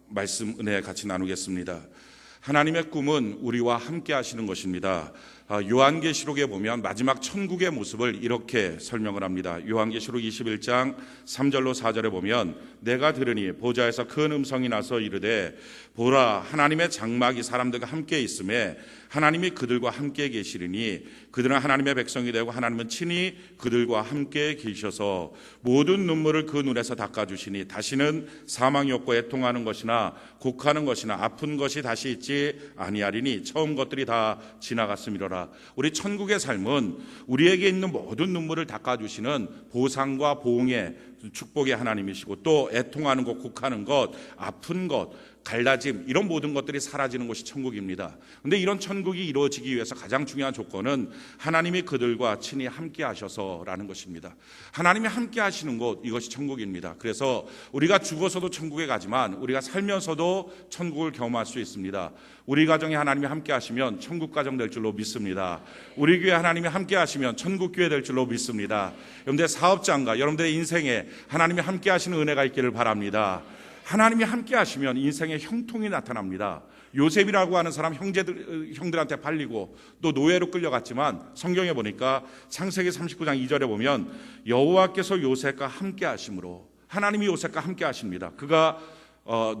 말씀 은혜 같이 나누겠습니다. 하나님의 꿈은 우리와 함께 하시는 것입니다. 요한계시록에 보면 마지막 천국의 모습을 이렇게 설명을 합니다. 요한계시록 21장 3절로 4절에 보면 내가 들으니 보좌에서 큰 음성이 나서 이르되 보라 하나님의 장막이 사람들과 함께 있음에 하나님이 그들과 함께 계시리니 그들은 하나님의 백성이 되고 하나님은 친히 그들과 함께 계셔서 모든 눈물을 그 눈에서 닦아주시니 다시는 사망이 없고 애통하는 것이나 곡하는 것이나 아픈 것이 다시 있지 아니하리니 처음 것들이 다 지나갔음이로라. 우리 천국의 삶은 우리에게 있는 모든 눈물을 닦아주시는 보상과 보응의 축복의 하나님이시고 또 애통하는 것, 곡하는 것, 아픈 것, 갈라짐 이런 모든 것들이 사라지는 것이 천국입니다. 그런데 이런 천국이 이루어지기 위해서 가장 중요한 조건은 하나님이 그들과 친히 함께 하셔서라는 것입니다. 하나님이 함께 하시는 곳, 이것이 천국입니다. 그래서 우리가 죽어서도 천국에 가지만 우리가 살면서도 천국을 경험할 수 있습니다. 우리 가정에 하나님이 함께 하시면 천국 가정 될 줄로 믿습니다. 우리 교회 하나님이 함께 하시면 천국 교회 될 줄로 믿습니다. 여러분들의 사업장과 여러분들의 인생에 하나님이 함께 하시는 은혜가 있기를 바랍니다. 하나님이 함께 하시면 인생의 형통이 나타납니다. 요셉이라고 하는 사람 형들한테 팔리고 또 노예로 끌려갔지만 성경에 보니까 창세기 39장 2절에 보면 여호와께서 요셉과 함께 하심으로 하나님이 요셉과 함께 하십니다. 그가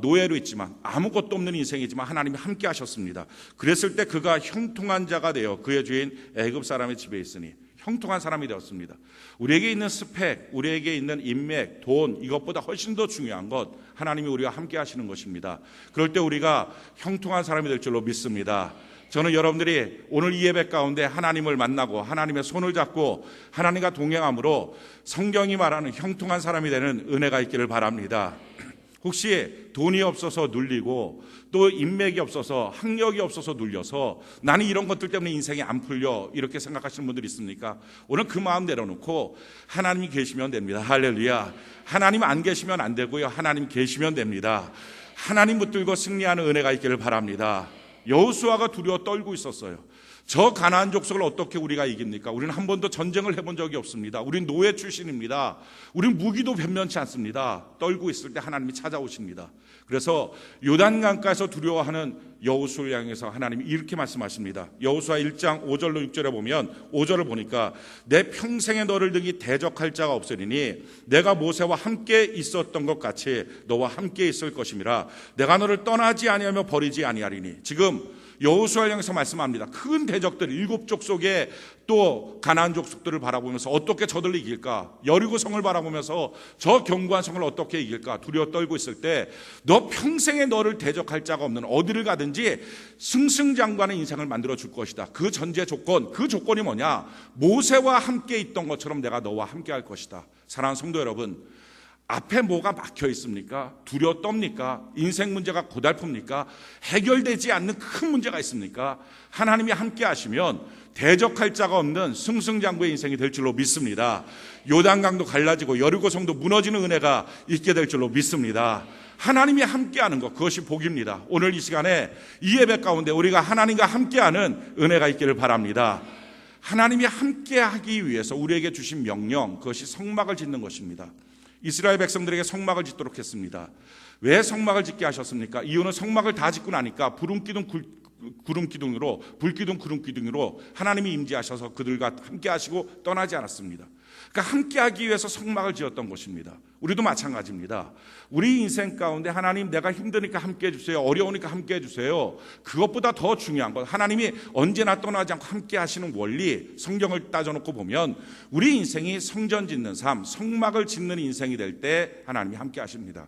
노예로 있지만 아무것도 없는 인생이지만 하나님이 함께 하셨습니다. 그랬을 때 그가 형통한 자가 되어 그의 주인 애굽 사람의 집에 있으니 형통한 사람이 되었습니다. 우리에게 있는 스펙, 우리에게 있는 인맥, 돈 이것보다 훨씬 더 중요한 것 하나님이 우리와 함께 하시는 것입니다. 그럴 때 우리가 형통한 사람이 될 줄로 믿습니다. 저는 여러분들이 오늘 이 예배 가운데 하나님을 만나고 하나님의 손을 잡고 하나님과 동행함으로 성경이 말하는 형통한 사람이 되는 은혜가 있기를 바랍니다. 혹시 돈이 없어서 눌리고 또 인맥이 없어서 학력이 없어서 눌려서 나는 이런 것들 때문에 인생이 안 풀려 이렇게 생각하시는 분들이 있습니까? 오늘 그 마음 내려놓고 하나님이 계시면 됩니다. 할렐루야. 하나님 안 계시면 안 되고요. 하나님 계시면 됩니다. 하나님 붙들고 승리하는 은혜가 있기를 바랍니다. 여호수아가 두려워 떨고 있었어요. 저 가나안 족속을 어떻게 우리가 이깁니까? 우리는 한 번도 전쟁을 해본 적이 없습니다. 우리는 노예 출신입니다. 우리는 무기도 변변치 않습니다. 떨고 있을 때 하나님이 찾아오십니다. 그래서 요단강가에서 두려워하는 여호수아를 향해서 하나님이 이렇게 말씀하십니다. 여호수아 1장 5절로 6절에 보면 5절을 보니까 내 평생에 너를 등이 대적할 자가 없으리니 내가 모세와 함께 있었던 것 같이 너와 함께 있을 것임이라. 내가 너를 떠나지 아니하며 버리지 아니하리니. 지금 여호수아를 향해서 말씀합니다. 큰 대적들 7족 속에 또 가나안 족속들을 바라보면서 어떻게 저들을 이길까? 여리고성을 바라보면서 저 견고한 성을 어떻게 이길까? 두려워 떨고 있을 때 너 평생에 너를 대적할 자가 없는 어디를 가든지 승승장구하는 인생을 만들어 줄 것이다. 그 전제 조건, 그 조건이 뭐냐? 모세와 함께 있던 것처럼 내가 너와 함께 할 것이다. 사랑하는 성도 여러분, 앞에 뭐가 막혀 있습니까? 두려워 떱니까? 인생 문제가 고달픕니까? 해결되지 않는 큰 문제가 있습니까? 하나님이 함께 하시면 대적할 자가 없는 승승장구의 인생이 될 줄로 믿습니다. 요단강도 갈라지고 여리고성도 무너지는 은혜가 있게 될 줄로 믿습니다. 하나님이 함께하는 것, 그것이 복입니다. 오늘 이 시간에 이 예배 가운데 우리가 하나님과 함께하는 은혜가 있기를 바랍니다. 하나님이 함께하기 위해서 우리에게 주신 명령, 그것이 성막을 짓는 것입니다. 이스라엘 백성들에게 성막을 짓도록 했습니다. 왜 성막을 짓게 하셨습니까? 이유는 성막을 다 짓고 나니까 구름기둥 구름기둥으로, 불기둥 구름기둥으로 하나님이 임재하셔서 그들과 함께 하시고 떠나지 않았습니다. 그러니까 함께 하기 위해서 성막을 지었던 것입니다. 우리도 마찬가지입니다. 우리 인생 가운데 하나님 내가 힘드니까 함께 해주세요. 어려우니까 함께 해주세요. 그것보다 더 중요한 것, 하나님이 언제나 떠나지 않고 함께 하시는 원리, 성경을 따져놓고 보면 우리 인생이 성전 짓는 삶, 성막을 짓는 인생이 될 때 하나님이 함께 하십니다.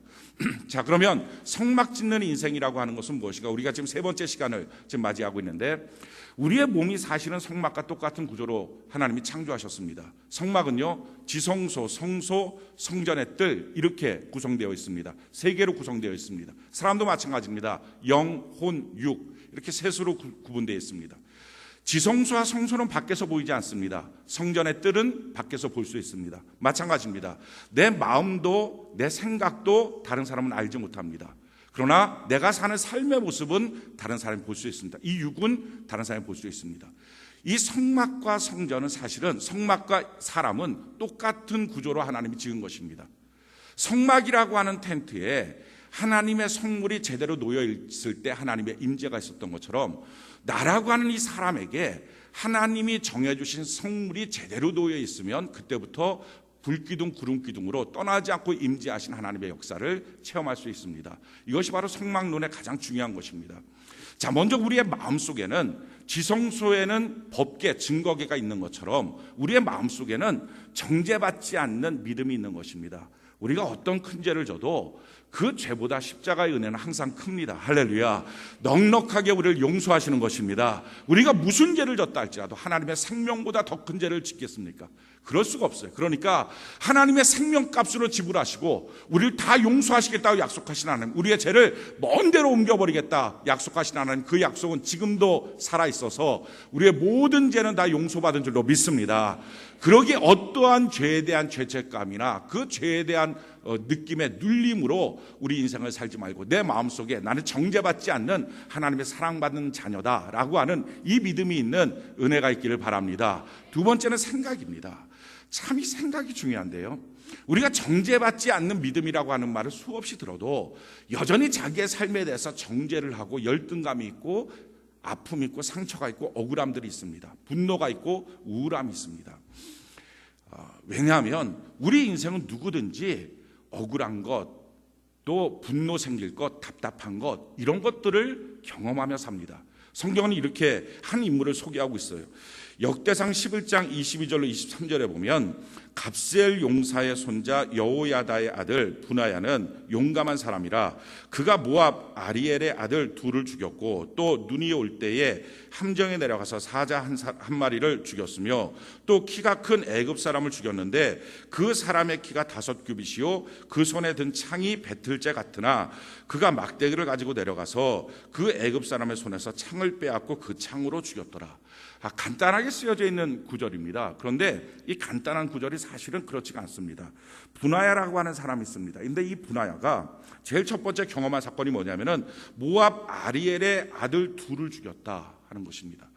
자, 그러면 성막 짓는 인생이라고 하는 것은 무엇인가? 우리가 지금 세 번째 시간을 지금 맞이하고 있는데 우리의 몸이 사실은 성막과 똑같은 구조로 하나님이 창조하셨습니다. 성막은요, 지성소, 성소, 성전의 뜰 이렇게 구성되어 있습니다. 세 개로 구성되어 있습니다. 사람도 마찬가지입니다. 영, 혼, 육 이렇게 셋으로 구분되어 있습니다. 지성소와 성소는 밖에서 보이지 않습니다. 성전의 뜰은 밖에서 볼 수 있습니다. 마찬가지입니다. 내 마음도 내 생각도 다른 사람은 알지 못합니다. 그러나 내가 사는 삶의 모습은 다른 사람이 볼 수 있습니다. 이 육은 다른 사람이 볼 수 있습니다. 이 성막과 성전은 사실은 성막과 사람은 똑같은 구조로 하나님이 지은 것입니다. 성막이라고 하는 텐트에 하나님의 성물이 제대로 놓여 있을 때 하나님의 임재가 있었던 것처럼 나라고 하는 이 사람에게 하나님이 정해주신 성물이 제대로 놓여 있으면 그때부터 불기둥 구름기둥으로 떠나지 않고 임재하신 하나님의 역사를 체험할 수 있습니다. 이것이 바로 성막론의 가장 중요한 것입니다. 자, 먼저 우리의 마음속에는 지성소에는 법계, 증거계가 있는 것처럼 우리의 마음속에는 정죄받지 않는 믿음이 있는 것입니다. 우리가 어떤 큰 죄를 져도 그 죄보다 십자가의 은혜는 항상 큽니다. 할렐루야. 넉넉하게 우리를 용서하시는 것입니다. 우리가 무슨 죄를 졌다 할지라도 하나님의 생명보다 더 큰 죄를 짓겠습니까? 그럴 수가 없어요. 그러니까 하나님의 생명값으로 지불하시고 우리를 다 용서하시겠다고 약속하신 하나님, 우리의 죄를 먼 데로 옮겨버리겠다 약속하신 하나님, 그 약속은 지금도 살아있어서 우리의 모든 죄는 다 용서받은 줄로 믿습니다. 그러기에 어떠한 죄에 대한 죄책감이나 그 죄에 대한 느낌의 눌림으로 우리 인생을 살지 말고 내 마음속에 나는 정죄받지 않는 하나님의 사랑받는 자녀다라고 하는 이 믿음이 있는 은혜가 있기를 바랍니다. 두 번째는 생각입니다. 참 이 생각이 중요한데요, 우리가 정죄받지 않는 믿음이라고 하는 말을 수없이 들어도 여전히 자기의 삶에 대해서 정죄를 하고 열등감이 있고 아픔이 있고 상처가 있고 억울함들이 있습니다. 분노가 있고 우울함이 있습니다. 왜냐하면 우리 인생은 누구든지 억울한 것, 또 분노 생길 것, 답답한 것, 이런 것들을 경험하며 삽니다. 성경은 이렇게 한 인물을 소개하고 있어요. 역대상 11장 22절로 23절에 보면 갑셀 용사의 손자 여호야다의 아들 분하야는 용감한 사람이라 그가 모압 아리엘의 아들 둘을 죽였고 또 눈이 올 때에 함정에 내려가서 사자 한 마리를 죽였으며 또 키가 큰 애굽 사람을 죽였는데 그 사람의 키가 5규빗이요 그 손에 든 창이 배틀째 같으나 그가 막대기를 가지고 내려가서 그 애굽 사람의 손에서 창을 빼앗고 그 창으로 죽였더라. 간단하게 쓰여져 있는 구절입니다. 그런데 이 간단한 구절이 사실은 그렇지가 않습니다. 분하야라고 하는 사람이 있습니다. 그런데 이 분하야가 제일 첫 번째 경험한 사건이 뭐냐면은 모압 아리엘의 아들 둘을 죽였다 하는 것입니다.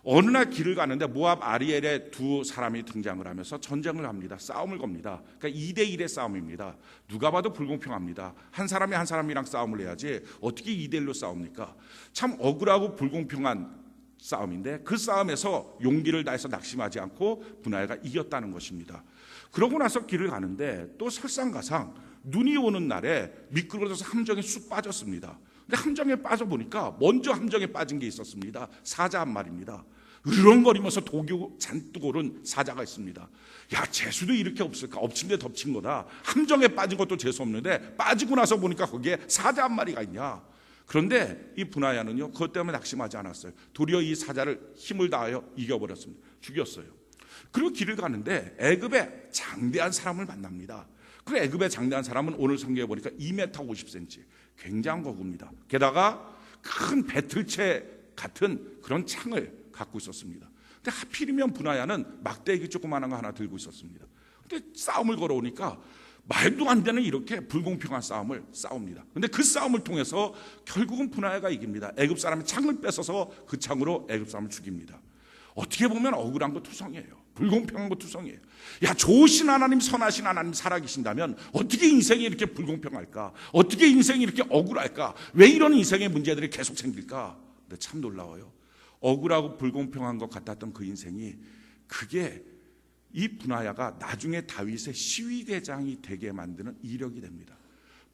어느 날 길을 가는데 모압 아리엘의 두 사람이 등장을 하면서 전쟁을 합니다. 싸움을 겁니다. 그러니까 2대1의 싸움입니다. 누가 봐도 불공평합니다. 한 사람이 한 사람이랑 싸움을 해야지 어떻게 2대1로 싸웁니까? 참 억울하고 불공평한 싸움인데 그 싸움에서 용기를 다해서 낙심하지 않고 분하야가 이겼다는 것입니다. 그러고 나서 길을 가는데 또 설상가상 눈이 오는 날에 미끄러져서 함정에 쑥 빠졌습니다. 근데 함정에 빠져보니까 먼저 함정에 빠진 게 있었습니다. 사자 한 마리입니다. 으르렁거리면서 독이 잔뜩 오른 사자가 있습니다. 야, 재수도 이렇게 없을까? 엎친 데 덮친 거다. 함정에 빠진 것도 재수 없는데 빠지고 나서 보니까 거기에 사자 한 마리가 있냐. 그런데 이 분하야는요, 그것 때문에 낙심하지 않았어요. 도리어 이 사자를 힘을 다하여 이겨버렸습니다. 죽였어요. 그리고 길을 가는데 애굽의 장대한 사람을 만납니다. 그 애굽의 장대한 사람은 오늘 성경에 보니까 2m 50cm, 굉장한 거구입니다. 게다가 큰 배틀채 같은 그런 창을 갖고 있었습니다. 근데 하필이면 분하야는 막대기 조그마한 거 하나 들고 있었습니다. 근데 싸움을 걸어오니까 말도 안 되는 이렇게 불공평한 싸움을 싸웁니다. 그런데 그 싸움을 통해서 결국은 분하야가 이깁니다. 애굽 사람이 창을 뺏어서 그 창으로 애굽 사람을 죽입니다. 어떻게 보면 억울한 거 투성이에요. 불공평한 거 투성이에요. 야, 좋으신 하나님, 선하신 하나님 살아계신다면 어떻게 인생이 이렇게 불공평할까? 어떻게 인생이 이렇게 억울할까? 왜 이런 인생의 문제들이 계속 생길까? 근데 참 놀라워요. 억울하고 불공평한 것 같았던 그 인생이, 그게 이 분하야가 나중에 다윗의 시위대장이 되게 만드는 이력이 됩니다.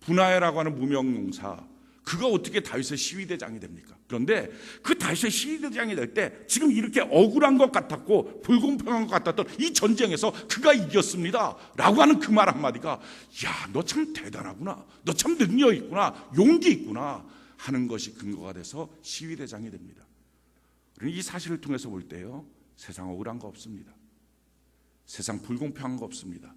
분하야라고 하는 무명용사, 그가 어떻게 다윗의 시위대장이 됩니까? 그런데 그 다윗의 시위대장이 될 때 지금 이렇게 억울한 것 같았고 불공평한 것 같았던 이 전쟁에서 그가 이겼습니다 라고 하는 그 말 한마디가, 야, 너 참 대단하구나, 너 참 능력 있구나, 용기 있구나 하는 것이 근거가 돼서 시위대장이 됩니다. 이 사실을 통해서 볼 때요, 세상 억울한 거 없습니다. 세상 불공평한 거 없습니다.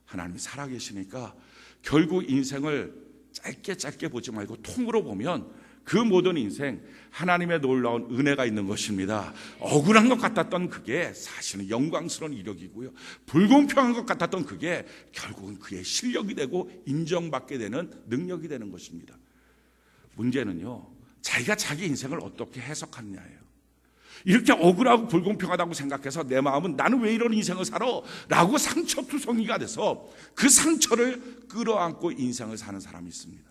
하나님이 살아계시니까 결국 인생을 짧게 보지 말고 통으로 보면 그 모든 인생 하나님의 놀라운 은혜가 있는 것입니다. 억울한 것 같았던 그게 사실은 영광스러운 이력이고요, 불공평한 것 같았던 그게 결국은 그의 실력이 되고 인정받게 되는 능력이 되는 것입니다. 문제는요, 자기가 자기 인생을 어떻게 해석하느냐예요. 이렇게 억울하고 불공평하다고 생각해서 내 마음은 나는 왜 이런 인생을 살아? 라고 상처투성이가 돼서 그 상처를 끌어안고 인생을 사는 사람이 있습니다.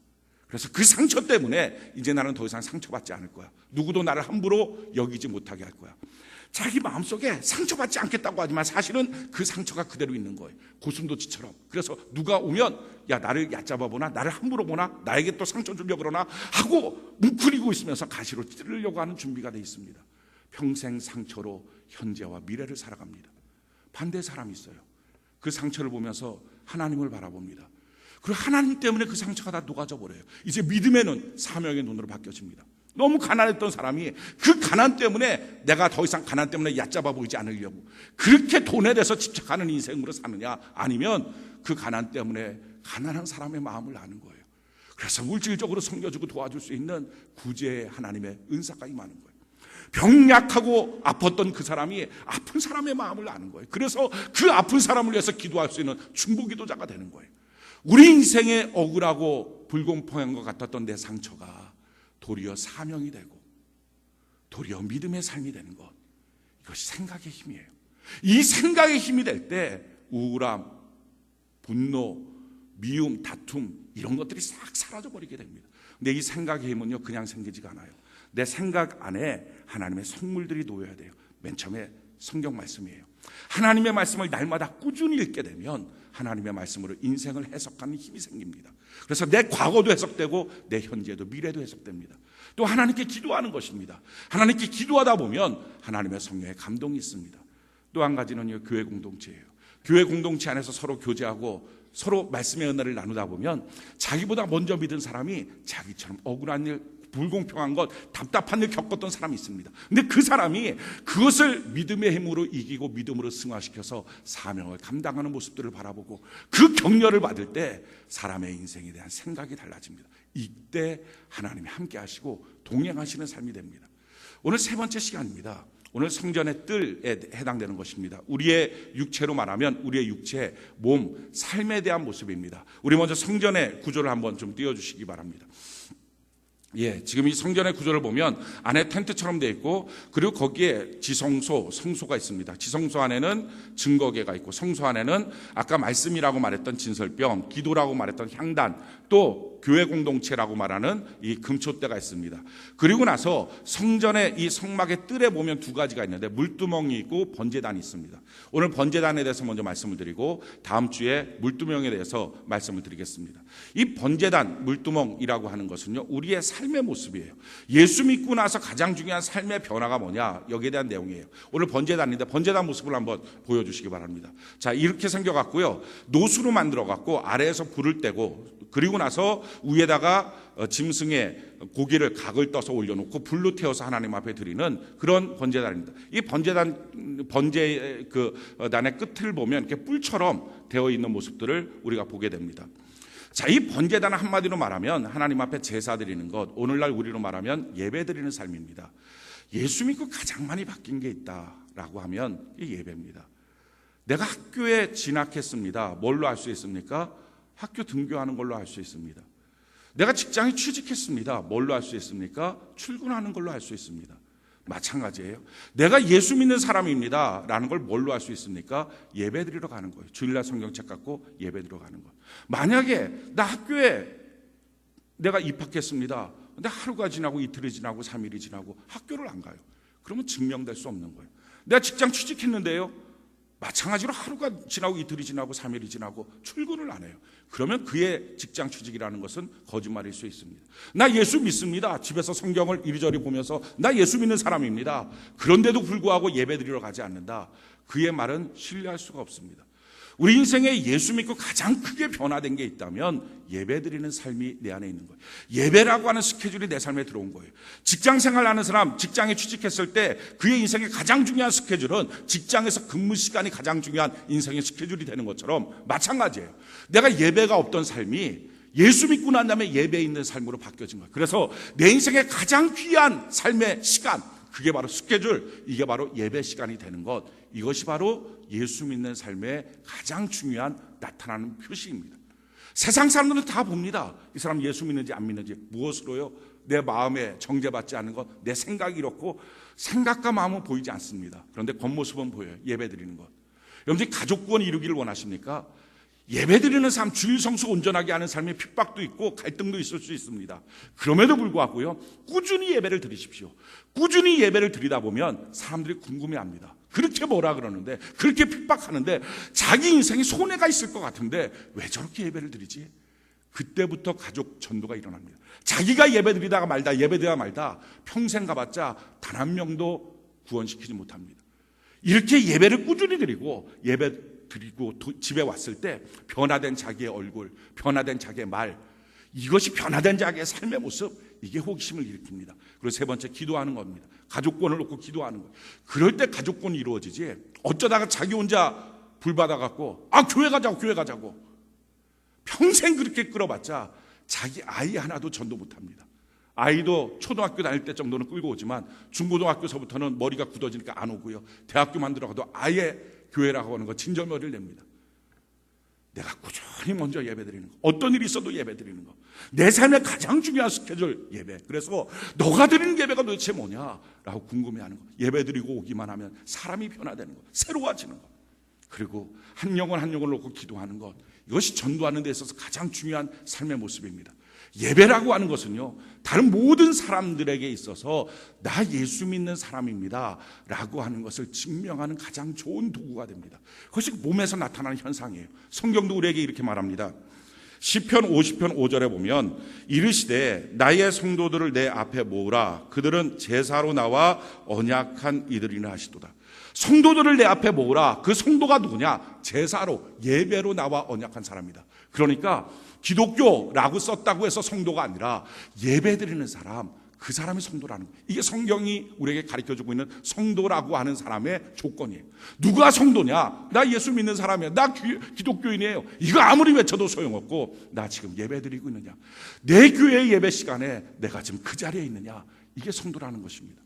그래서 그 상처 때문에 이제 나는 더 이상 상처받지 않을 거야. 누구도 나를 함부로 여기지 못하게 할 거야. 자기 마음속에 상처받지 않겠다고 하지만 사실은 그 상처가 그대로 있는 거예요. 고슴도치처럼. 그래서 누가 오면 야, 나를 얕잡아 보나, 나를 함부로 보나, 나에게 또 상처 주려고 그러나 하고 뭉클이고 있으면서 가시로 찌르려고 하는 준비가 되어 있습니다. 평생 상처로 현재와 미래를 살아갑니다. 반대 사람이 있어요. 그 상처를 보면서 하나님을 바라봅니다. 그리고 하나님 때문에 그 상처가 다 녹아져 버려요. 이제 믿음의 눈, 사명의 눈으로 바뀌어집니다. 너무 가난했던 사람이 그 가난 때문에 내가 더 이상 가난 때문에 얕잡아 보이지 않으려고 그렇게 돈에 대해서 집착하는 인생으로 사느냐, 아니면 그 가난 때문에 가난한 사람의 마음을 아는 거예요. 그래서 물질적으로 섬겨주고 도와줄 수 있는 구제의 하나님의 은사가 임하는 거예요. 병약하고 아팠던 그 사람이 아픈 사람의 마음을 아는 거예요. 그래서 그 아픈 사람을 위해서 기도할 수 있는 중보기도자가 되는 거예요. 우리 인생에 억울하고 불공평한 것 같았던 내 상처가 도리어 사명이 되고 도리어 믿음의 삶이 되는 것, 이것이 생각의 힘이에요. 이 생각의 힘이 될 때 우울함, 분노, 미움, 다툼 이런 것들이 싹 사라져버리게 됩니다. 근데 이 생각의 힘은요, 그냥 생기지가 않아요. 내 생각 안에 하나님의 선물들이 놓여야 돼요. 맨 처음에 성경 말씀이에요. 하나님의 말씀을 날마다 꾸준히 읽게 되면 하나님의 말씀으로 인생을 해석하는 힘이 생깁니다. 그래서 내 과거도 해석되고 내 현재도 미래도 해석됩니다. 또 하나님께 기도하는 것입니다. 하나님께 기도하다 보면 하나님의 성령의 감동이 있습니다. 또 한 가지는 교회 공동체예요. 교회 공동체 안에서 서로 교제하고 서로 말씀의 은혜를 나누다 보면 자기보다 먼저 믿은 사람이 자기처럼 억울한 일, 불공평한 것, 답답한 일 겪었던 사람이 있습니다. 근데 그 사람이 그것을 믿음의 힘으로 이기고 믿음으로 승화시켜서 사명을 감당하는 모습들을 바라보고 그 격려를 받을 때 사람의 인생에 대한 생각이 달라집니다. 이때 하나님이 함께 하시고 동행하시는 삶이 됩니다. 오늘 세 번째 시간입니다. 오늘 성전의 뜰에 해당되는 것입니다. 우리의 육체로 말하면 우리의 육체, 몸, 삶에 대한 모습입니다. 우리 먼저 성전의 구조를 한번 좀 띄워주시기 바랍니다. 지금 이 성전의 구조를 보면 안에 텐트처럼 되어 있고, 그리고 거기에 지성소, 성소가 있습니다. 지성소 안에는 증거계가 있고, 성소 안에는 아까 말씀이라고 말했던 진설병, 기도라고 말했던 향단, 또 교회 공동체라고 말하는 이 금초대가 있습니다. 그리고 나서 성전의 이 성막의 뜰에 보면 두 가지가 있는데 물두멍이 있고 번제단이 있습니다. 오늘 번제단에 대해서 먼저 말씀을 드리고 다음 주에 물두멍에 대해서 말씀을 드리겠습니다. 이 번제단, 물두멍이라고 하는 것은요, 우리의 삶의 모습이에요. 예수 믿고 나서 가장 중요한 삶의 변화가 뭐냐, 여기에 대한 내용이에요. 오늘 번제단인데 번제단 모습을 한번 보여주시기 바랍니다. 자, 이렇게 생겨갖고요, 노수로 만들어갖고 아래에서 불을 떼고, 그리고 나서 위에다가 짐승의 고기를 각을 떠서 올려놓고 불로 태워서 하나님 앞에 드리는 그런 번제단입니다. 이 번제의 단의 끝을 보면 이렇게 뿔처럼 되어 있는 모습들을 우리가 보게 됩니다. 자, 이 번제단은 한마디로 말하면 하나님 앞에 제사 드리는 것, 오늘날 우리로 말하면 예배 드리는 삶입니다. 예수 믿고 가장 많이 바뀐 게 있다라고 하면 이 예배입니다. 내가 학교에 진학했습니다. 뭘로 알 수 있습니까? 학교 등교하는 걸로 알 수 있습니다. 내가 직장에 취직했습니다. 뭘로 알 수 있습니까? 출근하는 걸로 알 수 있습니다. 마찬가지예요. 내가 예수 믿는 사람입니다 라는 걸 뭘로 알 수 있습니까? 예배 드리러 가는 거예요. 주일날 성경책 갖고 예배 드리러 가는 거예요. 만약에 나 학교에 내가 입학했습니다. 근데 하루가 지나고 이틀이 지나고 3일이 지나고 학교를 안 가요. 그러면 증명될 수 없는 거예요. 내가 직장 취직했는데요, 마찬가지로 하루가 지나고 이틀이 지나고 3일이 지나고 출근을 안 해요. 그러면 그의 직장 취직이라는 것은 거짓말일 수 있습니다. 나 예수 믿습니다. 집에서 성경을 이리저리 보면서 나 예수 믿는 사람입니다. 그런데도 불구하고 예배드리러 가지 않는다. 그의 말은 신뢰할 수가 없습니다. 우리 인생에 예수 믿고 가장 크게 변화된 게 있다면 예배드리는 삶이 내 안에 있는 거예요. 예배라고 하는 스케줄이 내 삶에 들어온 거예요. 직장 생활하는 사람, 직장에 취직했을 때 그의 인생의 가장 중요한 스케줄은 직장에서 근무 시간이 가장 중요한 인생의 스케줄이 되는 것처럼 마찬가지예요. 내가 예배가 없던 삶이 예수 믿고 난 다음에 예배에 있는 삶으로 바뀌어진 거예요. 그래서 내 인생의 가장 귀한 삶의 시간, 그게 바로 스케줄, 이게 바로 예배 시간이 되는 것, 이것이 바로 예수 믿는 삶의 가장 중요한 나타나는 표시입니다. 세상 사람들은 다 봅니다. 이 사람 예수 믿는지 안 믿는지. 무엇으로요? 내 마음에 정죄받지 않는 것, 내 생각이 이렇고 생각과 마음은 보이지 않습니다. 그런데 겉모습은 보여요. 예배 드리는 것. 여러분들이 가족 구원 이루기를 원하십니까? 예배드리는 삶, 주일 성수 온전하게 하는 삶에 핍박도 있고 갈등도 있을 수 있습니다. 그럼에도 불구하고요, 꾸준히 예배를 드리십시오. 꾸준히 예배를 드리다 보면 사람들이 궁금해합니다. 그렇게 뭐라 그러는데, 그렇게 핍박하는데, 자기 인생에 손해가 있을 것 같은데 왜 저렇게 예배를 드리지? 그때부터 가족 전도가 일어납니다. 자기가 예배드리다가 말다 평생 가봤자 단 한 명도 구원시키지 못합니다. 이렇게 예배를 꾸준히 드리고, 예배 드리고 집에 왔을 때 변화된 자기의 얼굴, 변화된 자기의 말, 이것이 변화된 자기의 삶의 모습, 이게 호기심을 일으킵니다. 그리고 세 번째, 기도하는 겁니다. 가족권을 놓고 기도하는 거예요. 그럴 때 가족권이 이루어지지, 어쩌다가 자기 혼자 불받아갖고 교회 가자고 평생 그렇게 끌어봤자 자기 아이 하나도 전도 못합니다. 아이도 초등학교 다닐 때 정도는 끌고 오지만 중고등학교서부터는 머리가 굳어지니까 안 오고요, 대학교만 들어가도 아예 교회라고 하는 거 진절머리를 냅니다. 내가 꾸준히 먼저 예배드리는 거, 어떤 일이 있어도 예배드리는 거, 내 삶의 가장 중요한 스케줄 예배. 그래서 너가 드리는 예배가 도대체 뭐냐라고 궁금해하는 거, 예배드리고 오기만 하면 사람이 변화되는 거, 새로워지는 거, 그리고 한 영혼 한 영혼을 놓고 기도하는 것, 이것이 전도하는 데 있어서 가장 중요한 삶의 모습입니다. 예배라고 하는 것은요, 다른 모든 사람들에게 있어서 나 예수 믿는 사람입니다 라고 하는 것을 증명하는 가장 좋은 도구가 됩니다. 그것이 몸에서 나타나는 현상이에요. 성경도 우리에게 이렇게 말합니다. 시편 50편 5절에 보면, 이르시되 나의 성도들을 내 앞에 모으라. 그들은 제사로 나와 언약한 이들이나 하시도다. 성도들을 내 앞에 모으라. 그 성도가 누구냐? 제사로, 예배로 나와 언약한 사람이다. 그러니까 기독교라고 썼다고 해서 성도가 아니라 예배드리는 사람, 그 사람이 성도라는 거예요. 이게 성경이 우리에게 가르쳐주고 있는 성도라고 하는 사람의 조건이에요. 누가 성도냐? 나 예수 믿는 사람이야, 나 기독교인이에요, 이거 아무리 외쳐도 소용없고, 나 지금 예배드리고 있느냐, 내 교회 예배 시간에 내가 지금 그 자리에 있느냐, 이게 성도라는 것입니다.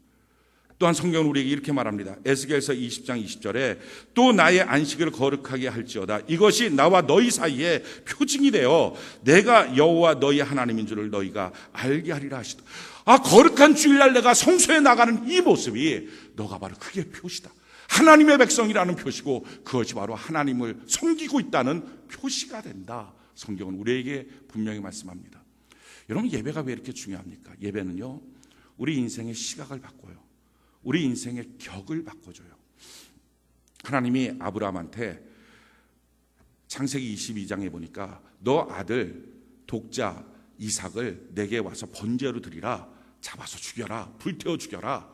또한 성경은 우리에게 이렇게 말합니다. 에스겔서 20장 20절에 또 나의 안식을 거룩하게 할지어다. 이것이 나와 너희 사이에 표징이 되어 내가 여호와 너희 하나님인 줄을 너희가 알게 하리라 하시다. 거룩한 주일날 내가 성소에 나가는 이 모습이 너가 바로 그게 표시다. 하나님의 백성이라는 표시고, 그것이 바로 하나님을 섬기고 있다는 표시가 된다. 성경은 우리에게 분명히 말씀합니다. 여러분, 예배가 왜 이렇게 중요합니까? 예배는요, 우리 인생의 시각을 바꿔요. 우리 인생의 격을 바꿔줘요. 하나님이 아브라함한테 창세기 22장에 보니까 너 아들 독자 이삭을 내게 와서 번제로 드리라, 잡아서 죽여라, 불태워 죽여라,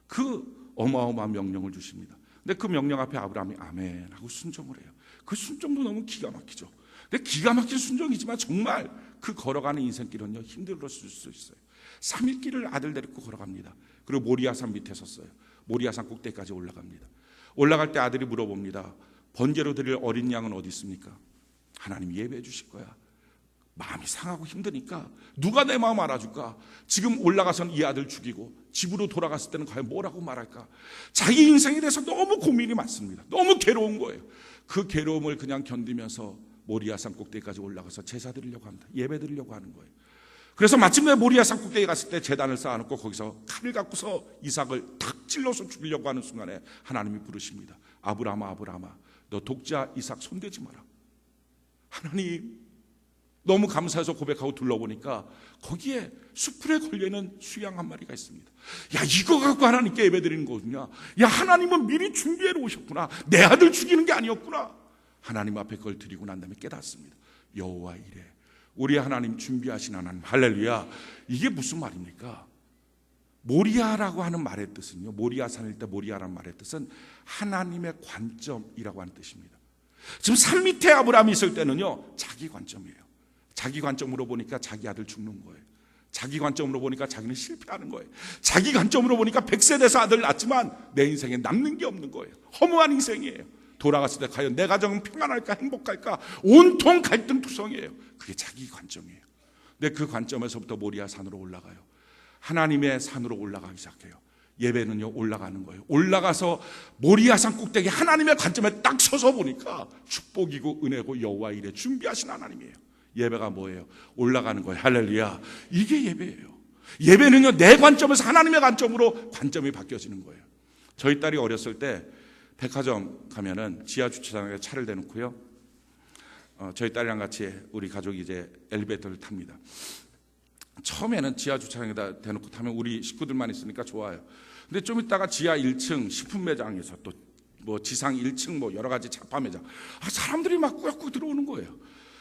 그 어마어마한 명령을 주십니다. 근데 그 명령 앞에 아브라함이 아멘 하고 순종을 해요. 그 순종도 너무 기가 막히죠. 근데 기가 막힌 순종이지만 정말 그 걸어가는 인생길은요, 힘들었을 수 있어요. 3일 길을 아들 데리고 걸어갑니다. 그리고 모리아산 밑에 섰어요. 모리아산 꼭대기까지 올라갑니다. 올라갈 때 아들이 물어봅니다. 번제로 드릴 어린 양은 어디 있습니까? 하나님 예배해 주실 거야. 마음이 상하고 힘드니까 누가 내 마음 알아줄까? 지금 올라가서는 이 아들 죽이고 집으로 돌아갔을 때는 과연 뭐라고 말할까? 자기 인생에 대해서 너무 고민이 많습니다. 너무 괴로운 거예요. 그 괴로움을 그냥 견디면서 모리아산 꼭대기까지 올라가서 제사 드리려고 합니다. 예배 드리려고 하는 거예요. 그래서 마침내 모리아산 꼭대기 갔을 때 제단을 쌓아놓고 거기서 칼을 갖고서 이삭을 탁 찔러서 죽이려고 하는 순간에 하나님이 부르십니다. 아브라함아, 아브라함아, 너 독자 이삭 손대지 마라. 하나님, 너무 감사해서 고백하고 둘러보니까 거기에 수풀에 걸려있는 수양 한 마리가 있습니다. 야, 이거 갖고 하나님께 예배드리는 거구나. 야, 하나님은 미리 준비해 놓으셨구나. 내 아들 죽이는 게 아니었구나. 하나님 앞에 그걸 드리고 난 다음에 깨닫습니다. 여호와 이래, 우리 하나님 준비하신 하나님, 할렐루야. 이게 무슨 말입니까? 모리아라고 하는 말의 뜻은요, 모리아산일 때 모리아라는 말의 뜻은 하나님의 관점이라고 하는 뜻입니다. 지금 산 밑에 아브라함이 있을 때는요, 자기 관점이에요. 자기 관점으로 보니까 자기 아들 죽는 거예요. 자기 관점으로 보니까 자기는 실패하는 거예요. 자기 관점으로 보니까 100세 돼서 아들 낳지만 내 인생에 남는 게 없는 거예요. 허무한 인생이에요. 돌아갔을 때 과연 내 가정은 평안할까, 행복할까, 온통 갈등투성이에요. 그게 자기 관점이에요. 근데 그 관점에서부터 모리아 산으로 올라가요. 하나님의 산으로 올라가기 시작해요. 예배는요, 올라가는 거예요. 올라가서 모리아산 꼭대기 하나님의 관점에 딱 서서 보니까 축복이고 은혜고 여호와 이래 준비하신 하나님이에요. 예배가 뭐예요? 올라가는 거예요. 할렐루야. 이게 예배예요. 예배는요, 내 관점에서 하나님의 관점으로 관점이 바뀌어지는 거예요. 저희 딸이 어렸을 때 백화점 가면은 지하 주차장에 차를 대놓고요, 저희 딸이랑 같이 우리 가족이 이제 엘리베이터를 탑니다. 처음에는 지하 주차장에다 대놓고 타면 우리 식구들만 있으니까 좋아요. 근데 좀 있다가 지하 1층 식품 매장에서 또 뭐 지상 1층 뭐 여러 가지 잡화 매장, 사람들이 막 꾸역꾸역 들어오는 거예요.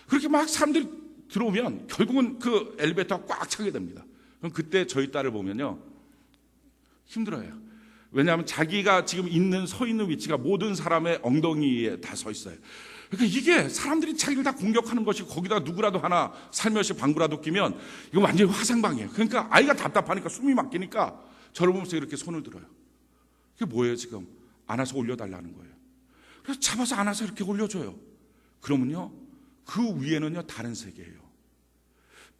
그렇게 막 사람들이 들어오면 결국은 그 엘리베이터가 꽉 차게 됩니다. 그럼 그때 저희 딸을 보면요, 힘들어요. 왜냐하면 자기가 지금 서 있는 위치가 모든 사람의 엉덩이에 다 서 있어요. 그러니까 이게 사람들이 자기를 다 공격하는 것이, 거기다 누구라도 하나 살며시 방구라도 끼면 이거 완전히 화생방이에요. 그러니까 아이가 답답하니까 숨이 막히니까 저를 보면서 이렇게 손을 들어요. 그게 뭐예요? 지금 안아서 올려달라는 거예요. 그래서 잡아서 안아서 이렇게 올려줘요. 그러면요, 그 위에는요 다른 세계예요.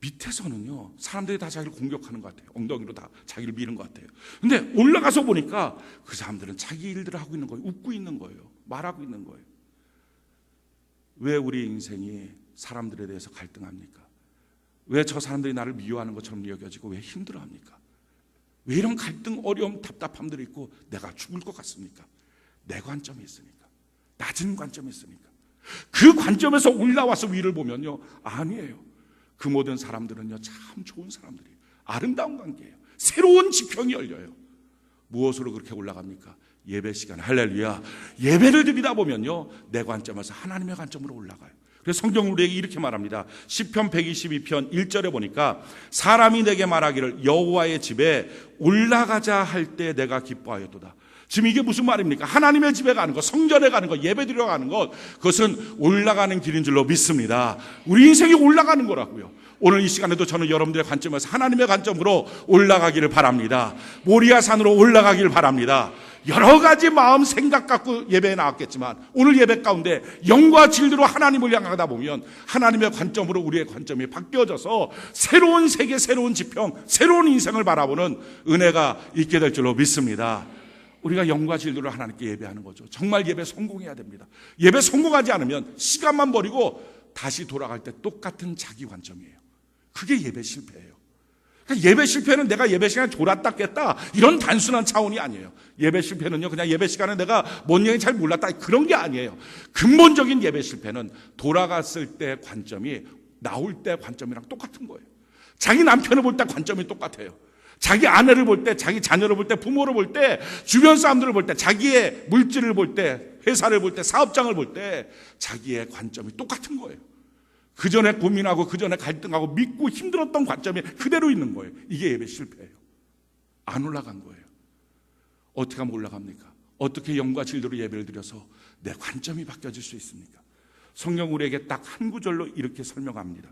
밑에서는요 사람들이 다 자기를 공격하는 것 같아요. 엉덩이로 다 자기를 미는 것 같아요. 근데 올라가서 보니까 그 사람들은 자기 일들을 하고 있는 거예요. 웃고 있는 거예요. 말하고 있는 거예요. 왜 우리 인생이 사람들에 대해서 갈등합니까? 왜 저 사람들이 나를 미워하는 것처럼 여겨지고 왜 힘들어합니까? 왜 이런 갈등, 어려움, 답답함들이 있고 내가 죽을 것 같습니까? 내 관점이 있으니까, 낮은 관점이 있으니까. 그 관점에서 올라와서 위를 보면요, 아니에요. 그 모든 사람들은요 참 좋은 사람들이에요. 아름다운 관계예요. 새로운 지평이 열려요. 무엇으로 그렇게 올라갑니까? 예배 시간, 할렐루야. 예배를 드리다 보면요 내 관점에서 하나님의 관점으로 올라가요. 그래서 성경은 우리에게 이렇게 말합니다. 시편 122편 1절에 보니까 사람이 내게 말하기를 여호와의 집에 올라가자 할 때 내가 기뻐하였도다. 지금 이게 무슨 말입니까? 하나님의 집에 가는 것, 성전에 가는 것, 예배 드리러 가는 것, 그것은 올라가는 길인 줄로 믿습니다. 우리 인생이 올라가는 거라고요. 오늘 이 시간에도 저는 여러분들의 관점에서 하나님의 관점으로 올라가기를 바랍니다. 모리아 산으로 올라가기를 바랍니다. 여러 가지 마음, 생각 갖고 예배에 나왔겠지만 오늘 예배 가운데 영과 진리로 하나님을 향하다 보면 하나님의 관점으로 우리의 관점이 바뀌어져서 새로운 세계, 새로운 지평, 새로운 인생을 바라보는 은혜가 있게 될 줄로 믿습니다. 우리가 영과 진리로 하나님께 예배하는 거죠. 정말 예배 성공해야 됩니다. 예배 성공하지 않으면 시간만 버리고 다시 돌아갈 때 똑같은 자기 관점이에요. 그게 예배 실패예요. 그러니까 예배 실패는 내가 예배 시간에 졸았다 깼다 이런 단순한 차원이 아니에요. 예배 실패는요 그냥 예배 시간에 내가 뭔 얘기 잘 몰랐다 그런 게 아니에요. 근본적인 예배 실패는 돌아갔을 때 관점이 나올 때 관점이랑 똑같은 거예요. 자기 남편을 볼 때 관점이 똑같아요. 자기 아내를 볼 때, 자기 자녀를 볼 때, 부모를 볼 때, 주변 사람들을 볼 때, 자기의 물질을 볼 때, 회사를 볼 때, 사업장을 볼 때 자기의 관점이 똑같은 거예요. 그 전에 고민하고 그 전에 갈등하고 믿고 힘들었던 관점이 그대로 있는 거예요. 이게 예배 실패예요. 안 올라간 거예요. 어떻게 하면 올라갑니까? 어떻게 영과 진리로 예배를 드려서 내 관점이 바뀌어질 수 있습니까? 성경 우리에게 딱 한 구절로 이렇게 설명합니다.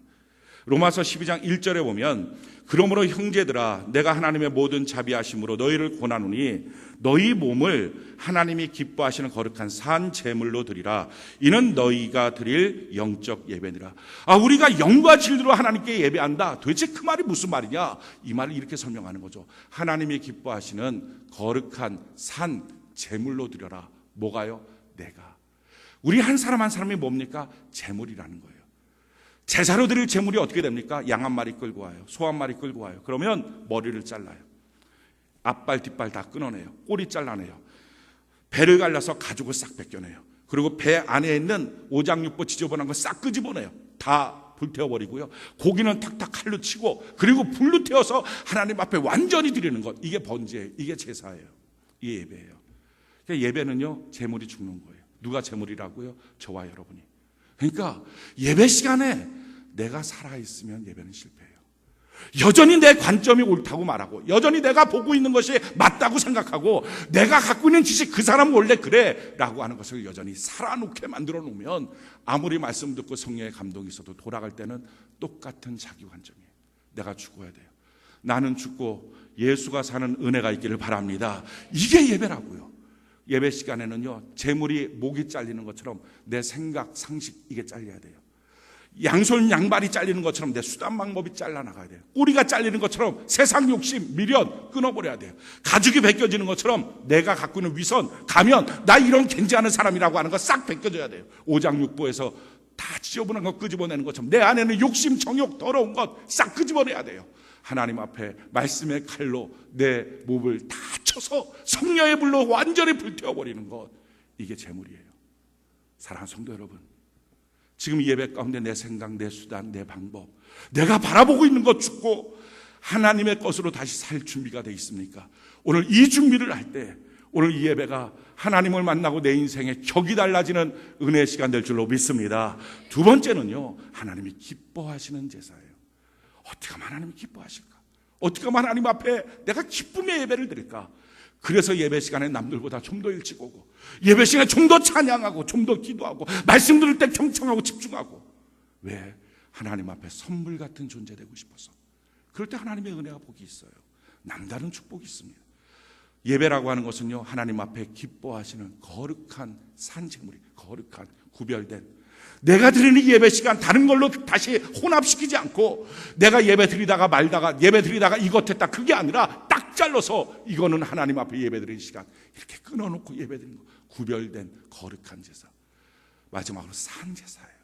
로마서 12장 1절에 보면 그러므로 형제들아 내가 하나님의 모든 자비하심으로 너희를 권하노니 너희 몸을 하나님이 기뻐하시는 거룩한 산 제물로 드리라. 이는 너희가 드릴 영적 예배니라. 우리가 영과 진리로 하나님께 예배한다. 도대체 그 말이 무슨 말이냐? 이 말을 이렇게 설명하는 거죠. 하나님이 기뻐하시는 거룩한 산 제물로 드려라. 뭐가요? 내가. 우리 한 사람 한 사람이 뭡니까? 제물이라는 거예요. 제사로 드릴 제물이 어떻게 됩니까? 양 한 마리 끌고 와요. 소 한 마리 끌고 와요. 그러면 머리를 잘라요. 앞발 뒷발 다 끊어내요. 꼬리 잘라내요. 배를 갈라서 가죽을 싹 벗겨내요. 그리고 배 안에 있는 오장육부 지저분한 거 싹 끄집어내요. 다 불태워버리고요. 고기는 탁탁 칼로 치고 그리고 불로 태워서 하나님 앞에 완전히 드리는 것. 이게 번제예요. 이게 제사예요. 이게 예배예요. 그러니까 예배는요 제물이 죽는 거예요. 누가 제물이라고요? 저와 여러분이. 그러니까 예배 시간에 내가 살아있으면 예배는 실패해요. 여전히 내 관점이 옳다고 말하고 여전히 내가 보고 있는 것이 맞다고 생각하고 내가 갖고 있는 지식 그 사람은 원래 그래 라고 하는 것을 여전히 살아놓게 만들어 놓으면 아무리 말씀 듣고 성령의 감동이 있어도 돌아갈 때는 똑같은 자기 관점이에요. 내가 죽어야 돼요. 나는 죽고 예수가 사는 은혜가 있기를 바랍니다. 이게 예배라고요. 예배 시간에는요 재물이 목이 잘리는 것처럼 내 생각, 상식 이게 잘려야 돼요. 양손 양발이 잘리는 것처럼 내 수단 방법이 잘라나가야 돼요. 꼬리가 잘리는 것처럼 세상 욕심, 미련 끊어버려야 돼요. 가죽이 벗겨지는 것처럼 내가 갖고 있는 위선, 가면 나 이런 견제하는 사람이라고 하는 거 싹 벗겨져야 돼요. 오장육부에서 다 지저분한 거 끄집어내는 것처럼 내 안에는 욕심, 정욕, 더러운 것 싹 끄집어내야 돼요. 하나님 앞에 말씀의 칼로 내 몸을 다 쳐서 성령의 불로 완전히 불태워버리는 것, 이게 제물이에요. 사랑하는 성도 여러분, 지금 예배 가운데 내 생각, 내 수단, 내 방법, 내가 바라보고 있는 것 죽고 하나님의 것으로 다시 살 준비가 되어 있습니까? 오늘 이 준비를 할 때 오늘 이 예배가 하나님을 만나고 내 인생의 격이 달라지는 은혜의 시간 될 줄로 믿습니다. 두 번째는요, 하나님이 기뻐하시는 제사예요. 어떻게 하면 하나님이 기뻐하실까? 어떻게 하면 하나님 앞에 내가 기쁨의 예배를 드릴까? 그래서 예배 시간에 남들보다 좀 더 일찍 오고, 예배 시간에 좀 더 찬양하고, 좀 더 기도하고, 말씀 들을 때 경청하고 집중하고. 왜? 하나님 앞에 선물 같은 존재 되고 싶어서. 그럴 때 하나님의 은혜와 복이 있어요. 남다른 축복이 있습니다. 예배라고 하는 것은요, 하나님 앞에 기뻐하시는 거룩한 산재물이, 거룩한 구별된, 내가 드리는 예배 시간 다른 걸로 다시 혼합시키지 않고, 내가 예배 드리다가 말다가 예배 드리다가 이것 했다, 그게 아니라 딱 잘라서 이거는 하나님 앞에 예배 드리는 시간, 이렇게 끊어놓고 예배 드리는 거, 구별된 거룩한 제사. 마지막으로 산제사예요.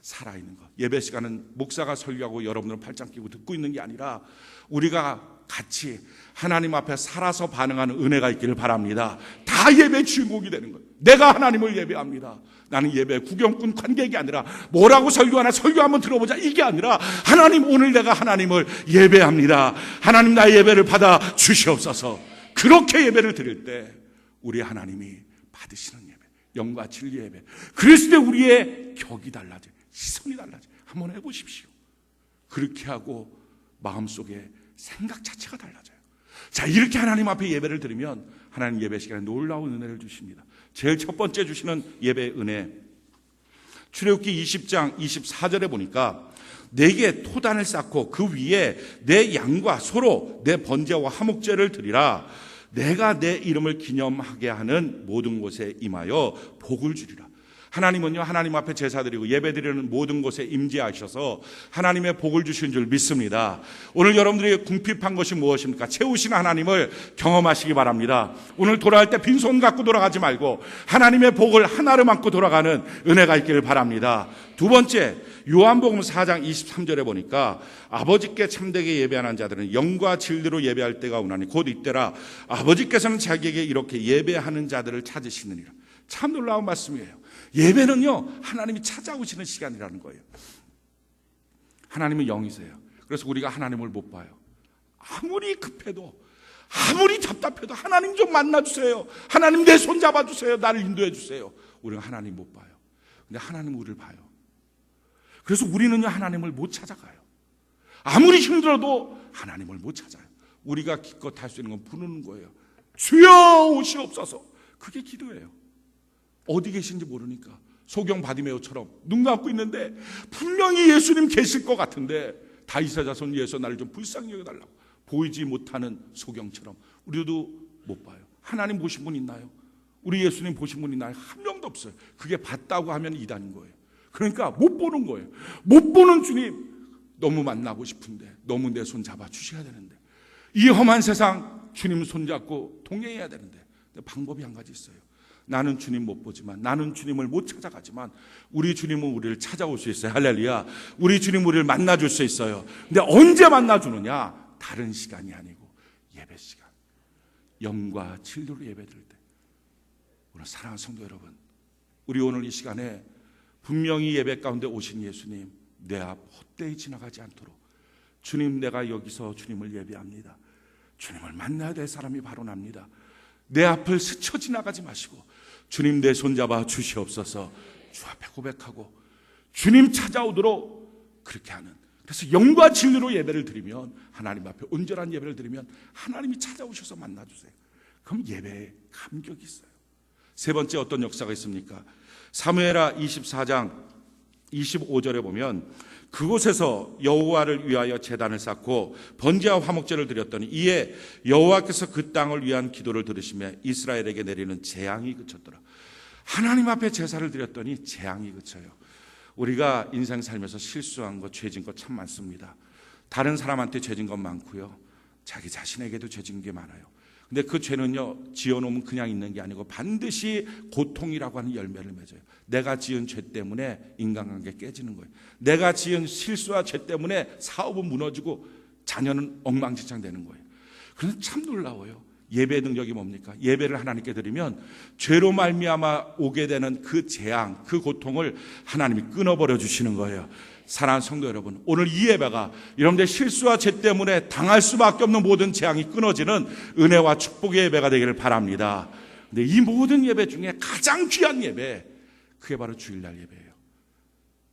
살아있는 것. 예배 시간은 목사가 설교하고 여러분들은 팔짱 끼고 듣고 있는 게 아니라 우리가 같이 하나님 앞에 살아서 반응하는 은혜가 있기를 바랍니다. 다 예배 주인공이 되는 거예요. 내가 하나님을 예배합니다. 나는 예배 구경꾼 관객이 아니라 뭐라고 설교하나 설교 한번 들어보자, 이게 아니라 하나님, 오늘 내가 하나님을 예배합니다. 하나님, 나의 예배를 받아 주시옵소서. 그렇게 예배를 드릴 때 우리 하나님이 받으시는 예배, 영과 진리 예배, 그랬을 때 우리의 격이 달라져요. 시선이 달라져요. 한번 해보십시오. 그렇게 하고 마음속에 생각 자체가 달라져요. 자, 이렇게 하나님 앞에 예배를 드리면 하나님 예배 시간에 놀라운 은혜를 주십니다. 제일 첫 번째 주시는 예배 은혜, 출애굽기 20장 24절에 보니까 내게 토단을 쌓고 그 위에 내 양과 소로 내 번제와 화목제를 드리라. 내가 내 이름을 기념하게 하는 모든 곳에 임하여 복을 주리라. 하나님은요, 하나님 앞에 제사드리고 예배드리는 모든 곳에 임재하셔서 하나님의 복을 주신 줄 믿습니다. 오늘 여러분들이 궁핍한 것이 무엇입니까? 채우신 하나님을 경험하시기 바랍니다. 오늘 돌아갈 때 빈손 갖고 돌아가지 말고 하나님의 복을 하나로 안고 돌아가는 은혜가 있기를 바랍니다. 두 번째, 요한복음 4장 23절에 보니까 아버지께 참되게 예배하는 자들은 영과 진리로 예배할 때가 오나니 곧 이때라. 아버지께서는 자기에게 이렇게 예배하는 자들을 찾으시느니라. 참 놀라운 말씀이에요. 예배는요, 하나님이 찾아오시는 시간이라는 거예요. 하나님은 영이세요. 그래서 우리가 하나님을 못 봐요. 아무리 급해도, 아무리 답답해도 하나님 좀 만나주세요. 하나님 내 손 잡아주세요. 나를 인도해 주세요. 우리가 하나님 못 봐요. 근데 하나님은 우리를 봐요. 그래서 우리는요, 하나님을 못 찾아가요. 아무리 힘들어도 하나님을 못 찾아요. 우리가 기껏 할 수 있는 건 부르는 거예요. 주여 오시옵소서. 그게 기도예요. 어디 계신지 모르니까 소경 바디메오처럼 눈 감고 있는데 분명히 예수님 계실 것 같은데 다윗의 자손 예수, 나를 좀 불쌍히 여겨달라고 보이지 못하는 소경처럼 우리도 못 봐요. 하나님 보신 분 있나요? 우리 예수님 보신 분 있나요? 한 명도 없어요. 그게 봤다고 하면 이단인 거예요. 그러니까 못 보는 거예요. 못 보는 주님 너무 만나고 싶은데, 너무 내 손 잡아 주셔야 되는데, 이 험한 세상 주님 손 잡고 동행해야 되는데, 방법이 한 가지 있어요. 나는 주님 못 보지만, 나는 주님을 못 찾아가지만 우리 주님은 우리를 찾아올 수 있어요. 할렐루야. 우리 주님 우리를 만나줄 수 있어요. 근데 언제 만나주느냐? 다른 시간이 아니고 예배 시간, 영과 진리로 예배 드릴 때. 오늘 사랑하는 성도 여러분, 우리 오늘 이 시간에 분명히 예배 가운데 오신 예수님, 내 앞 헛되이 지나가지 않도록 주님, 내가 여기서 주님을 예배합니다. 주님을 만나야 될 사람이 바로 납니다. 내 앞을 스쳐 지나가지 마시고 주님 내 손잡아 주시옵소서. 주 앞에 고백하고 주님 찾아오도록 그렇게 하는, 그래서 영과 진리로 예배를 드리면, 하나님 앞에 온전한 예배를 드리면 하나님이 찾아오셔서 만나주세요. 그럼 예배에 감격이 있어요. 세 번째 어떤 역사가 있습니까? 사무엘하 24장 25절에 보면 그곳에서 여호와를 위하여 제단을 쌓고 번제와 화목제를 드렸더니 이에 여호와께서 그 땅을 위한 기도를 들으시며 이스라엘에게 내리는 재앙이 그쳤더라. 하나님 앞에 제사를 드렸더니 재앙이 그쳐요. 우리가 인생 살면서 실수한 것, 죄진 것 참 많습니다. 다른 사람한테 죄진 것 많고요, 자기 자신에게도 죄진 게 많아요. 근데 그 죄는요, 지어놓으면 그냥 있는 게 아니고 반드시 고통이라고 하는 열매를 맺어요. 내가 지은 죄 때문에 인간관계 깨지는 거예요. 내가 지은 실수와 죄 때문에 사업은 무너지고 자녀는 엉망진창 되는 거예요. 그런데 참 놀라워요. 예배의 능력이 뭡니까? 예배를 하나님께 드리면 죄로 말미암아 오게 되는 그 재앙, 그 고통을 하나님이 끊어버려 주시는 거예요. 사랑하는 성도 여러분, 오늘 이 예배가 여러분들의 실수와 죄 때문에 당할 수밖에 없는 모든 재앙이 끊어지는 은혜와 축복의 예배가 되기를 바랍니다. 근데 이 모든 예배 중에 가장 귀한 예배, 그게 바로 주일날 예배예요.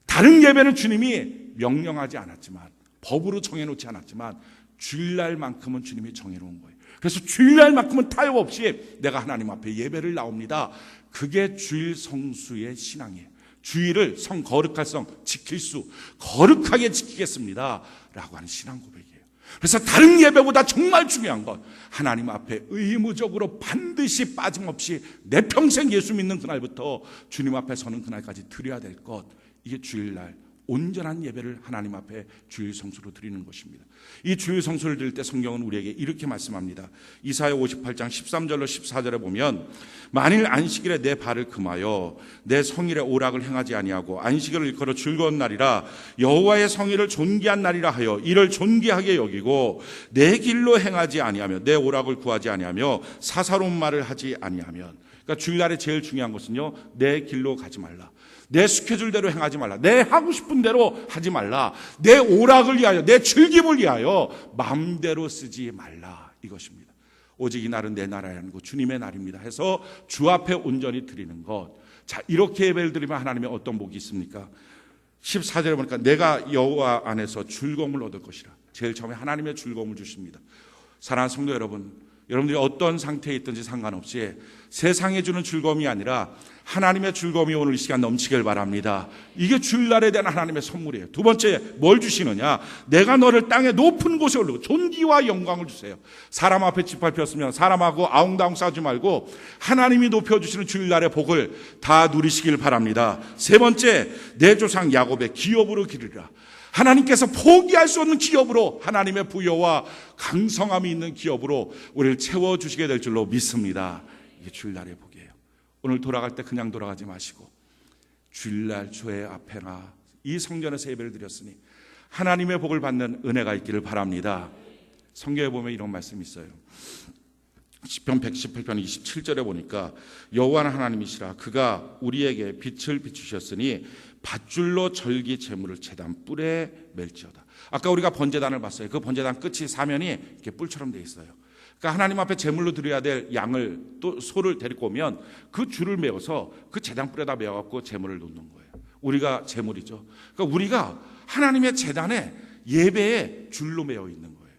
다른 예배는 주님이 명령하지 않았지만, 법으로 정해놓지 않았지만 주일날만큼은 주님이 정해놓은 거예요. 그래서 주일날만큼은 타협 없이 내가 하나님 앞에 예배를 나옵니다. 그게 주일 성수의 신앙이에요. 주일을 성 거룩할 성 지킬 수 거룩하게 지키겠습니다 라고 하는 신앙 고백이에요. 그래서 다른 예배보다 정말 중요한 건 하나님 앞에 의무적으로 반드시 빠짐없이 내 평생 예수 믿는 그날부터 주님 앞에 서는 그날까지 드려야 될 것, 이게 주일날 온전한 예배를 하나님 앞에 주일 성수로 드리는 것입니다. 이 주일 성수를 드릴 때 성경은 우리에게 이렇게 말씀합니다. 이사야 58장 13절로 14절에 보면, 만일 안식일에 내 발을 금하여 내 성일에 오락을 행하지 아니하고 안식일을 일컬어 즐거운 날이라 여호와의 성일을 존귀한 날이라 하여 이를 존귀하게 여기고 내 길로 행하지 아니하며 내 오락을 구하지 아니하며 사사로운 말을 하지 아니하면, 그러니까 주일날에 제일 중요한 것은요, 내 길로 가지 말라, 내 스케줄대로 행하지 말라, 내 하고 싶은 대로 하지 말라, 내 오락을 위하여, 내 즐김을 위하여 마음대로 쓰지 말라, 이것입니다. 오직 이 날은 내 나라의 아니고 주님의 날입니다 해서 주 앞에 온전히 드리는 것. 자, 이렇게 예배를 드리면 하나님의 어떤 복이 있습니까? 14절에 보니까 내가 여호와 안에서 즐거움을 얻을 것이라. 제일 처음에 하나님의 즐거움을 주십니다. 사랑하는 성도 여러분, 여러분들이 어떤 상태에 있든지 상관없이 세상에 주는 즐거움이 아니라 하나님의 즐거움이 오늘 이 시간 넘치길 바랍니다. 이게 주일날에 대한 하나님의 선물이에요. 두 번째, 뭘 주시느냐? 내가 너를 땅의 높은 곳에 올리고 존귀와 영광을 주세요. 사람 앞에 짓밟 폈으면 사람하고 아웅다웅 싸우지 말고 하나님이 높여주시는 주일날의 복을 다 누리시길 바랍니다. 세 번째, 내 조상 야곱의 기업으로 기르리라. 하나님께서 포기할 수 없는 기업으로, 하나님의 부여와 강성함이 있는 기업으로 우리를 채워주시게 될 줄로 믿습니다. 이게 주일날의 복이에요. 오늘 돌아갈 때 그냥 돌아가지 마시고 주일날 주의 앞에나 이 성전에서 예배를 드렸으니 하나님의 복을 받는 은혜가 있기를 바랍니다. 성경에 보면 이런 말씀이 있어요. 시편 118편 27절에 보니까 여호와는 하나님이시라, 그가 우리에게 빛을 비추셨으니 밧줄로 절기 제물을 제단 뿔에 멜지어다. 아까 우리가 번제단을 봤어요. 그 번제단 끝이 사면이 이렇게 뿔처럼 돼 있어요. 그러니까 하나님 앞에 제물로 드려야 될 양을, 또 소를 데리고 오면 그 줄을 메어서 그 제단 뿔에다 메어갖고 제물을 놓는 거예요. 우리가 제물이죠. 그러니까 우리가 하나님의 제단에 예배의 줄로 메어 있는 거예요.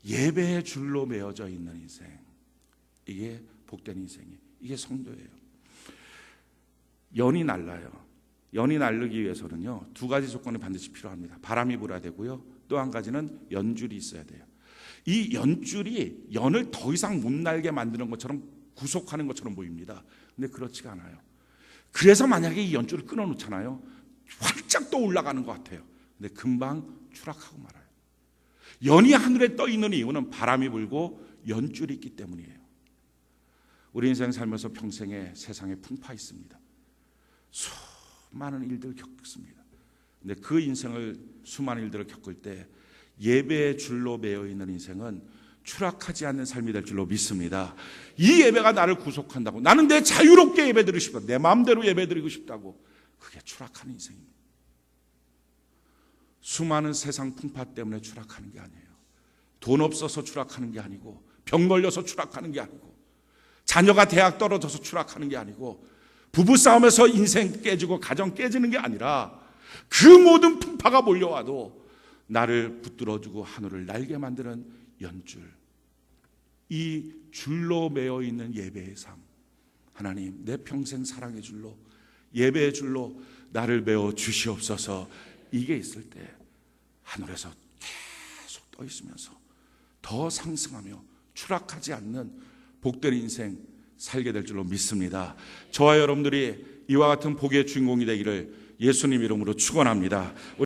예배의 줄로 메어져 있는 인생, 이게 복된 인생이에요. 이게 성도예요. 연이 날라요. 연이 날르기 위해서는요, 두 가지 조건이 반드시 필요합니다. 바람이 불어야 되고요, 또 한 가지는 연줄이 있어야 돼요. 이 연줄이 연을 더 이상 못 날게 만드는 것처럼, 구속하는 것처럼 보입니다. 근데 그렇지가 않아요. 그래서 만약에 이 연줄을 끊어놓잖아요, 활짝 또 올라가는 것 같아요. 근데 금방 추락하고 말아요. 연이 하늘에 떠 있는 이유는 바람이 불고 연줄이 있기 때문이에요. 우리 인생 살면서 평생에 세상에 풍파 있습니다. 수많은 일들을 겪습니다. 근데 그 인생을, 수많은 일들을 겪을 때 예배의 줄로 매여 있는 인생은 추락하지 않는 삶이 될 줄로 믿습니다. 이 예배가 나를 구속한다고, 나는 내 자유롭게 예배드리고 싶다, 내 마음대로 예배드리고 싶다고, 그게 추락하는 인생입니다. 수많은 세상 풍파 때문에 추락하는 게 아니에요. 돈 없어서 추락하는 게 아니고, 병 걸려서 추락하는 게 아니고, 자녀가 대학 떨어져서 추락하는 게 아니고, 부부싸움에서 인생 깨지고 가정 깨지는 게 아니라, 그 모든 풍파가 몰려와도 나를 붙들어주고 하늘을 날게 만드는 연줄, 이 줄로 매어 있는 예배의 삶, 하나님 내 평생 사랑의 줄로, 예배의 줄로 나를 메어 주시옵소서. 이게 있을 때 하늘에서 계속 떠 있으면서 더 상승하며 추락하지 않는 복된 인생 살게 될 줄로 믿습니다. 저와 여러분들이 이와 같은 복의 주인공이 되기를 예수님 이름으로 축원합니다.